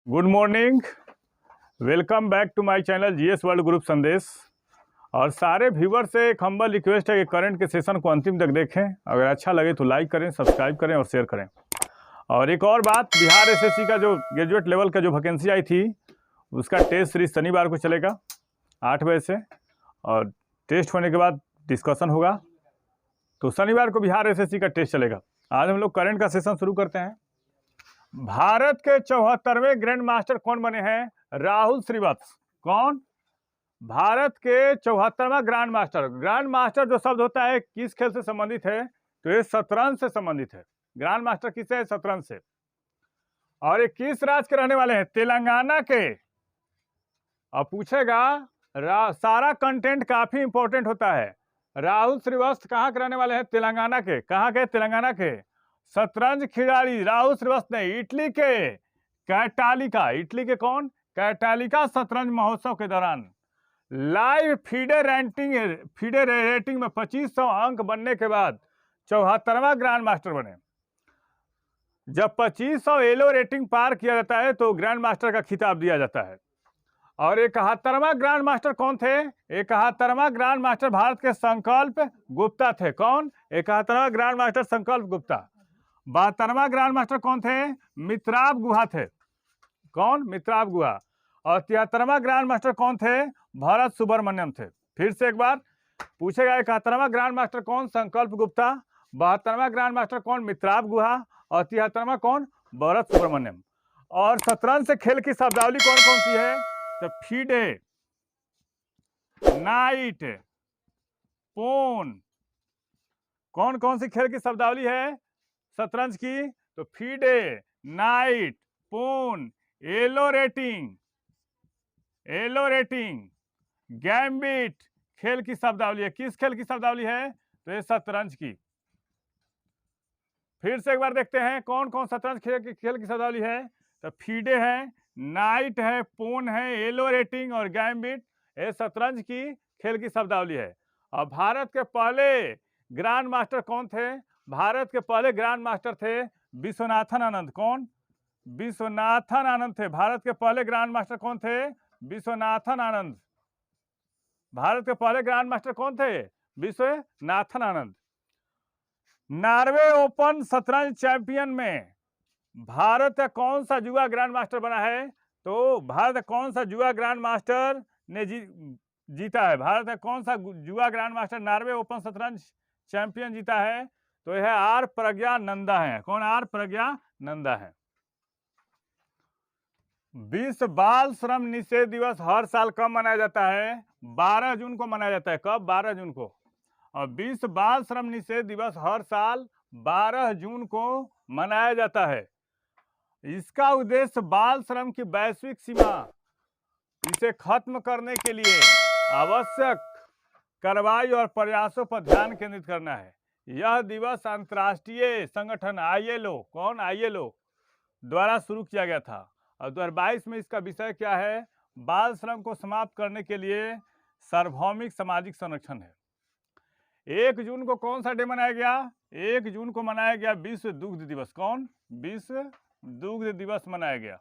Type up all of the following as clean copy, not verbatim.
Good morning. Welcome back to my channel GS world group Sandesh. और सारे viewer से एक हम्बल रिक्वेस्ट है कि करंट के सेशन को अंतिम तक देखें। अगर अच्छा लगे तो लाइक करें, सब्सक्राइब करें और शेयर करें। और एक और बात, बिहार एसएससी का जो ग्रेजुएट लेवल का जो वैकेंसी आई थी उसका टेस्ट सीरीज शनिवार को चलेगा 8 बजे से, और टेस्ट होने के बाद डिस्कशन होगा। तो शनिवार को बिहार एसएससी का टेस्ट चलेगा। आज हम लोग करंट का सेशन शुरू करते हैं। भारत के 74वें ग्रैंड मास्टर कौन बने हैं? राहुल श्रीवत्स। कौन? भारत के 74वां ग्रैंड मास्टर। ग्रैंड मास्टर जो शब्द होता है किस खेल से संबंधित है? तो ये शतरंज से संबंधित है। ग्रैंड मास्टर किससे है? शतरंज से। और ये किस राज्य के रहने वाले हैं? तेलंगाना के। अब पूछेगा, सारा कंटेंट काफी इंपॉर्टेंट होता है। राहुल श्रीवत्स कहाँ के रहने वाले हैं? तेलंगाना के। कहाँ के? तेलंगाना के। शतरंज खिलाड़ी राहुल श्रीवत्स ने इटली के कैटालिका, इटली के कौन? कैटालिका शतरंज महोत्सव के दौरान लाइव फीडे रेटिंग में 2500 अंक बनने के बाद 74वां ग्रैंड मास्टर बने। जब 2500 एलो रेटिंग पार किया जाता है तो ग्रैंड मास्टर का खिताब दिया जाता है। और 71वां ग्रैंड मास्टर कौन थे? 71वां ग्रैंड मास्टर भारत के संकल्प गुप्ता थे। कौन? 71वां ग्रैंड मास्टर संकल्प गुप्ता। 72वां ग्रैंड मास्टर कौन थे? मित्राब गुहा थे। कौन? मित्राब गुहा। और 73वां ग्रैंड मास्टर कौन थे? भरत सुब्रमण्यम थे। फिर से एक बार पूछेगा, 71वां ग्रैंड मास्टर कौन? संकल्प गुप्ता। 72वां ग्रैंड मास्टर कौन? मित्राब गुहा। और 73वां कौन? भरत सुब्रमण्यम। और शतरंज से खेल की शब्दावली कौन कौन सी है? तो फीडे, नाइट, पोन। कौन कौन सी खेल की शब्दावली है शतरंज की? तो फीडे, नाइट, पोन, एलो रेटिंग, गैम्बिट खेल की शब्दावली है। किस खेल की शब्दावली है? तो ये शतरंज की। फिर से एक बार देखते हैं कौन कौन शतरंज खेल की शब्दावली है। तो फीडे है, नाइट है, पोन है, एलो रेटिंग और गैम्बिट, ये शतरंज की खेल की शब्दावली है। और भारत के पहले ग्रैंड मास्टर कौन थे? भारत के पहले ग्रैंड मास्टर थे विश्वनाथन आनंद। कौन? विश्वनाथन आनंद थे। भारत के पहले ग्रैंड मास्टर कौन थे? विश्वनाथन आनंद। भारत के पहले ग्रैंड मास्टर कौन थे? विश्वनाथन आनंद। नॉर्वे ओपन शतरंज चैंपियन में भारत का कौन सा युवा ग्रैंड मास्टर बना है? तो भारत कौन सा युवा ग्रैंड मास्टर ने जीता है? भारत का कौन सा युवा ग्रैंड मास्टर नॉर्वे ओपन शतरंज चैंपियन जीता है? तो यह आर प्रज्ञानंदा है। कौन? आर प्रज्ञानंदा है। विश्व बाल श्रम निषेध दिवस हर साल कब मनाया जाता है? 12 जून को मनाया जाता है। कब? 12 जून को। और विश्व बाल श्रम निषेध दिवस हर साल 12 जून को मनाया जाता है। इसका उद्देश्य बाल श्रम की वैश्विक सीमा, इसे खत्म करने के लिए आवश्यक कार्रवाई और प्रयासों पर ध्यान केंद्रित करना है। यह दिवस अंतर्राष्ट्रीय संगठन आईएलओ, कौन? आईएलओ द्वारा शुरू किया गया था। और 2022 में इसका विषय क्या है? बाल श्रम को समाप्त करने के लिए सार्वभौमिक सामाजिक संरक्षण है। 1 जून को कौन सा डे मनाया गया? 1 जून को मनाया गया विश्व दुग्ध दिवस। कौन? विश्व दुग्ध दिवस मनाया गया।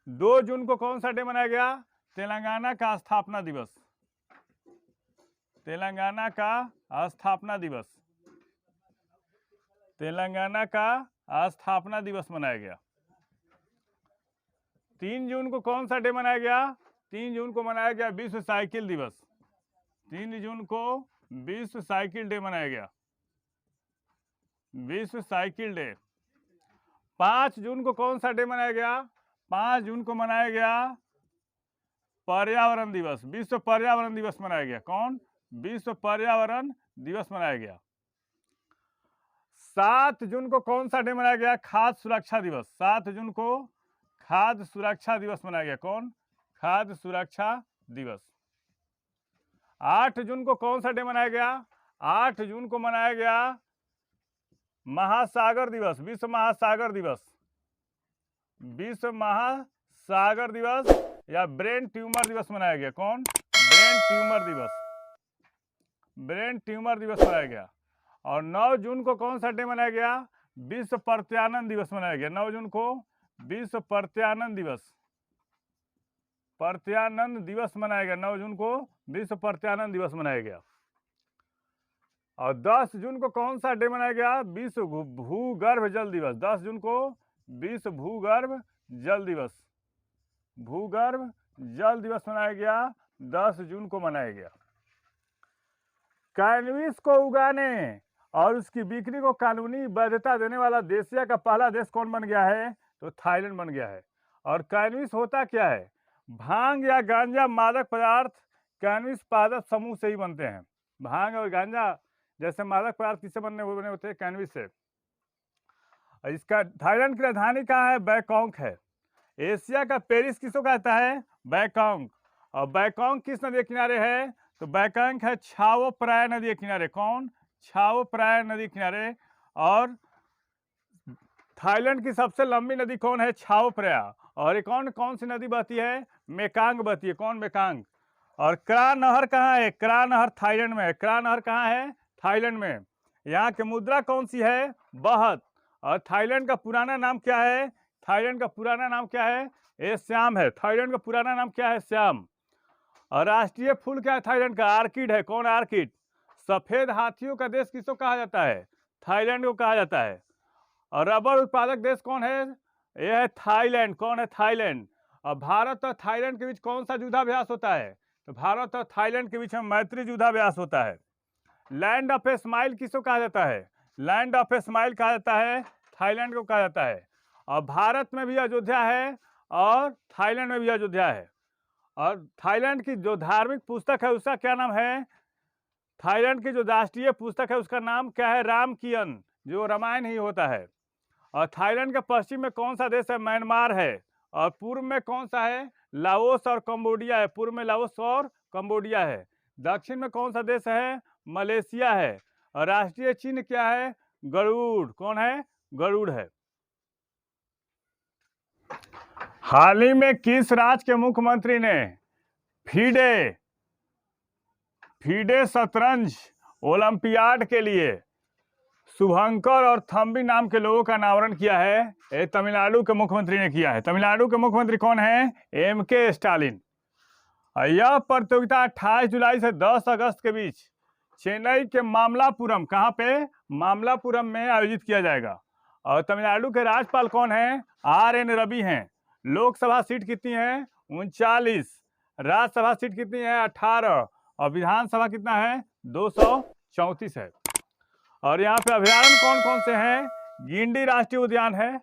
2 जून को कौन सा डे मनाया गया? तेलंगाना का स्थापना दिवस। तेलंगाना का स्थापना दिवस। तेलंगाना का स्थापना दिवस मनाया गया। 3 जून को कौन सा डे मनाया गया? 3 जून को मनाया गया विश्व साइकिल दिवस। 3 जून को विश्व साइकिल डे मनाया गया। विश्व साइकिल डे। 5 जून को कौन सा डे मनाया गया? 5 जून को मनाया गया पर्यावरण दिवस। विश्व पर्यावरण दिवस मनाया गया। कौन? विश्व पर्यावरण दिवस मनाया गया। 7 जून को कौन सा डे मनाया गया? खाद्य सुरक्षा दिवस। 7 जून को खाद्य सुरक्षा दिवस मनाया गया। कौन? खाद्य सुरक्षा दिवस। 8 जून को कौन सा डे मनाया गया? 8 जून को मनाया गया महासागर दिवस। विश्व महासागर दिवस। विश्व महासागर दिवस या ब्रेन ट्यूमर दिवस मनाया गया। कौन? ब्रेन ट्यूमर दिवस। ब्रेन ट्यूमर दिवस मनाया गया। और 9 जून को कौन सा डे मनाया गया? विश्व प्रत्यानन दिवस मनाया गया। 9 जून को विश्व प्रत्यानन दिवस मनाया गया। 9 जून को विश्व प्रत्यानन दिवस मनाया गया। और 10 जून को कौन सा डे मनाया गया? विश्व भूगर्भ जल दिवस। 10 जून को विश्व भूगर्भ जल दिवस, भूगर्भ जल दिवस मनाया गया। 10 जून को मनाया गया। कैनबिस को उगाने और उसकी बिक्री को कानूनी वैधता देने वाला एशिया का पहला देश कौन बन गया है? तो थाईलैंड बन गया है। और कैनबिस होता क्या है? भांग या गांजा मादक पदार्थ कैनबिस पादप समूह से ही बनते हैं। भांग और गांजा जैसे मादक पदार्थ किससे बने होते हैं? कैनबिस से। इसका थाईलैंड की राजधानी कहाँ है? बैंकॉक है। एशिया का पेरिस किसको कहता है? बैंकॉक। और बैंकॉक किस नदी के किनारे है? तो बैंकॉक है छाओ प्राया नदी के किनारे। कौन? छाओ प्राया नदी किनारे। और थाईलैंड की सबसे लंबी नदी कौन है? छाओ प्राया। और एक कौन सी नदी बहती है? मेकांग बहती है। कौन? मेकांग। और क्रा नहर कहाँ है? क्रा नहर थाईलैंड में है। क्रा नहर कहाँ है? थाईलैंड में। यहाँ की मुद्रा कौन सी है? बहत। और थाईलैंड का पुराना नाम क्या है? थाईलैंड का पुराना नाम क्या है? ये श्याम है। थाईलैंड का पुराना नाम क्या है? श्याम। और राष्ट्रीय फूल क्या है थाईलैंड का? आर्किड है। कौन? आर्किड। सफेद हाथियों का देश किसको कहा जाता है? थाईलैंड को कहा जाता है। और रबर उत्पादक देश कौन है? यह है थाईलैंड। कौन है? थाईलैंड। और भारत और थाईलैंड के बीच कौन सा युद्धाभ्यास होता है? तो भारत और थाईलैंड के बीच में मैत्री युद्धाभ्यास होता है। लैंड ऑफ ए स्माइल किसको कहा जाता है? लैंड ऑफ ए स्माइल कहा जाता है थाईलैंड को कहा जाता है। और भारत में भी अयोध्या है और थाईलैंड में भी अयोध्या है। और थाईलैंड की जो धार्मिक पुस्तक है उसका क्या नाम है? थाईलैंड की जो राष्ट्रीय पुस्तक है उसका नाम क्या है? रामकियन, जो रामायण ही होता है। और थाईलैंड के पश्चिम में कौन सा देश है? म्यांमार है। और पूर्व में कौन सा है? लाओस और कंबोडिया है। पूर्व में लाओस और कंबोडिया है। दक्षिण में कौन सा देश है? मलेशिया है। और राष्ट्रीय चिन्ह क्या है? गरुड़। कौन है? गरुड़ है। हाल ही में किस राज्य के मुख्यमंत्री ने फीडे शतरंज ओलंपियाड के लिए शुभंकर और थम्बी नाम के लोगों का अनावरण किया है? ये तमिलनाडु के मुख्यमंत्री ने किया है। तमिलनाडु के मुख्यमंत्री कौन है? MK Stalin. यह प्रतियोगिता 28 जुलाई से 10 अगस्त के बीच चेन्नई के मामलापुरम, कहाँ पे? मामलापुरम में आयोजित किया जाएगा। और तमिलनाडु के राज्यपाल कौन है? RN रवि हैं। लोकसभा सीट कितनी है? 39। राज्यसभा सीट कितनी है? 18। और विधानसभा कितना है? 234 है। और यहाँ पे अभयारण्य कौन कौन से हैं? गिंडी राष्ट्रीय उद्यान है,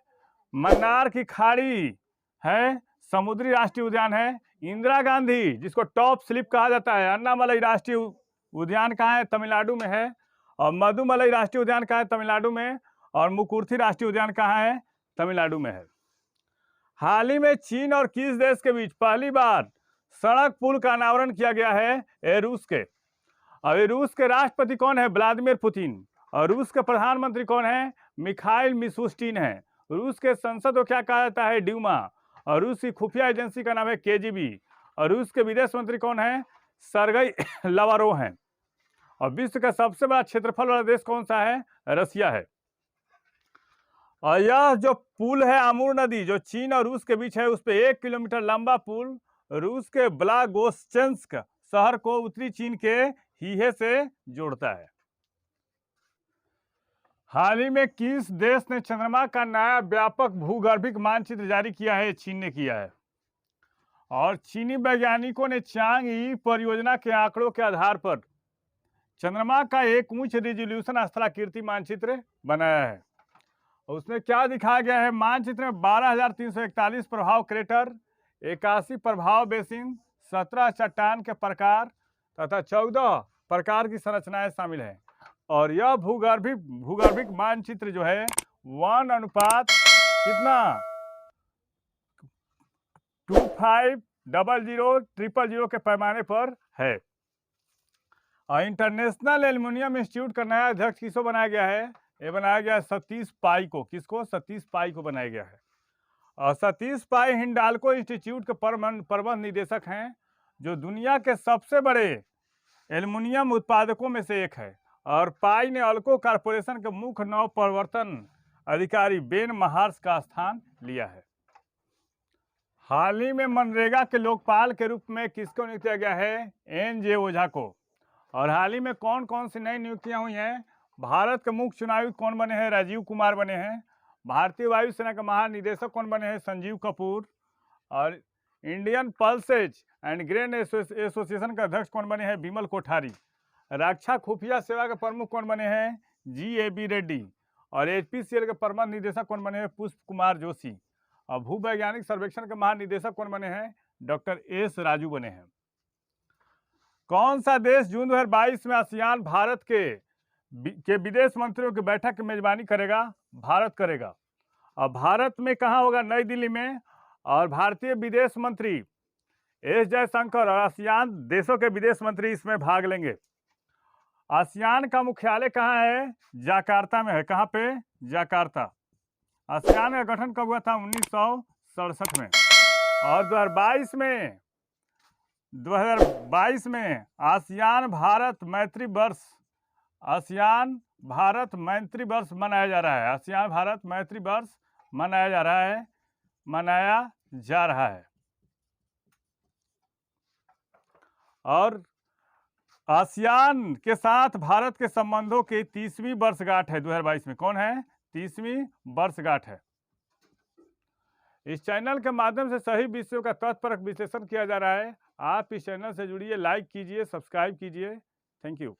मन्नार की खाड़ी है, समुद्री राष्ट्रीय उद्यान है, इंदिरा गांधी जिसको टॉप स्लिप कहा जाता है, अन्नामलई राष्ट्रीय उद्यान कहाँ है? तमिलनाडु में है। और मधुमलई राष्ट्रीय उद्यान कहाँ है? तमिलनाडु में। और मुकुर्थी राष्ट्रीय उद्यान कहाँ है? तमिलनाडु में है। हाल ही में चीन और किस देश के बीच पहली बार सड़क पुल का अनावरण किया गया है? ये रूस के। और ये रूस के राष्ट्रपति कौन है? Vladimir Putin. और रूस के प्रधानमंत्री कौन है? मिखाइल मिशुस्टिन है। रूस के संसद को क्या कहा जाता है? ड्यूमा। और रूस की खुफिया एजेंसी का नाम है KGB। और रूस के विदेश मंत्री कौन है? सरगई लावरोव हैं। और विश्व का सबसे बड़ा क्षेत्रफल वाला देश कौन सा है? रसिया है। और यह जो पुल है आमूर नदी जो चीन और रूस के बीच है, उस पर 1 किलोमीटर लंबा पुल रूस के ब्लागोस्चेंस्क शहर को उत्तरी चीन के हीहे से जोड़ता है। हाल ही में किस देश ने चंद्रमा का नया व्यापक भूगर्भिक मानचित्र जारी किया है? चीन ने किया है। और चीनी वैज्ञानिकों ने चांग-ई परियोजना के आंकड़ों के आधार पर चंद्रमा का एक उच्च रिजोल्यूशन स्थलाकृति मानचित्र बनाया है। उसमें क्या दिखाया गया है? मानचित्र में 12,341 प्रभाव क्रेटर, 81 प्रभाव बेसिन, 17 चट्टान के प्रकार तथा 14 प्रकार की संरचनाएं शामिल हैं। और यह भूगर्भिक मानचित्र जो है 1 अनुपात कितना 25000000 के पैमाने पर है। और इंटरनेशनल एल्युमिनियम इंस्टीट्यूट का नया अध्यक्ष किसको बनाया गया है? ये बनाया गया है सतीश पाई को। किसको? सतीश पाई को बनाया गया है। और सतीश पाई हिंडाल्को इंस्टीट्यूट के प्रबंध निदेशक हैं, जो दुनिया के सबसे बड़े एल्युमिनियम उत्पादकों में से एक है। और पाई ने अल्को कॉर्पोरेशन के मुख्य नव प्रवर्तन अधिकारी बेन महार्स का स्थान लिया है। हाल ही में मनरेगा के लोकपाल के रूप में किसको नियुक्त किया गया है? एन.जे. ओझा को। और हाल ही में कौन कौन सी नई नियुक्तियां हुई हैं? भारत के मुख्य चुनाव आयुक्त कौन बने हैं? राजीव कुमार बने हैं। भारतीय वायुसेना के महानिदेशक कौन बने हैं? संजीव कपूर। और Indian pulses and grain association के अध्यक्ष कौन बने हैं? बिमल कोठारी। रक्षा खुफिया सेवा के प्रमुख कौन बने हैं? G.A.B. रेड्डी। और HPCL के प्रबंध निदेशक कौन बने हैं? पुष्प कुमार जोशी। और भूवैज्ञानिक सर्वेक्षण के महानिदेशक कौन बने हैं? डॉक्टर एस राजू बने हैं। कौन सा देश जून 2022 में आसियान भारत के विदेश मंत्रियों की बैठक की मेजबानी करेगा? भारत करेगा। और भारत में कहाँ होगा? नई दिल्ली में। और भारतीय विदेश मंत्री एस जयशंकर और आसियान देशों के विदेश मंत्री इसमें भाग लेंगे। आसियान का मुख्यालय कहाँ है? जाकार्ता में है। कहाँ पे? जाकार्ता। आसियान का गठन कब हुआ था? 1967 में। और 2022 में आसियान भारत मैत्री वर्ष मनाया जा रहा है। आसियान भारत मैत्री वर्ष मनाया जा रहा है। और आसियान के साथ भारत के संबंधों की 30वीं वर्षगांठ है 2022 में। कौन है? 30वीं वर्षगांठ है। इस चैनल के माध्यम से सही विषयों का तथ्यपरक विश्लेषण किया जा रहा है। आप इस चैनल से जुड़िए, लाइक कीजिए, सब्सक्राइब कीजिए। Thank you.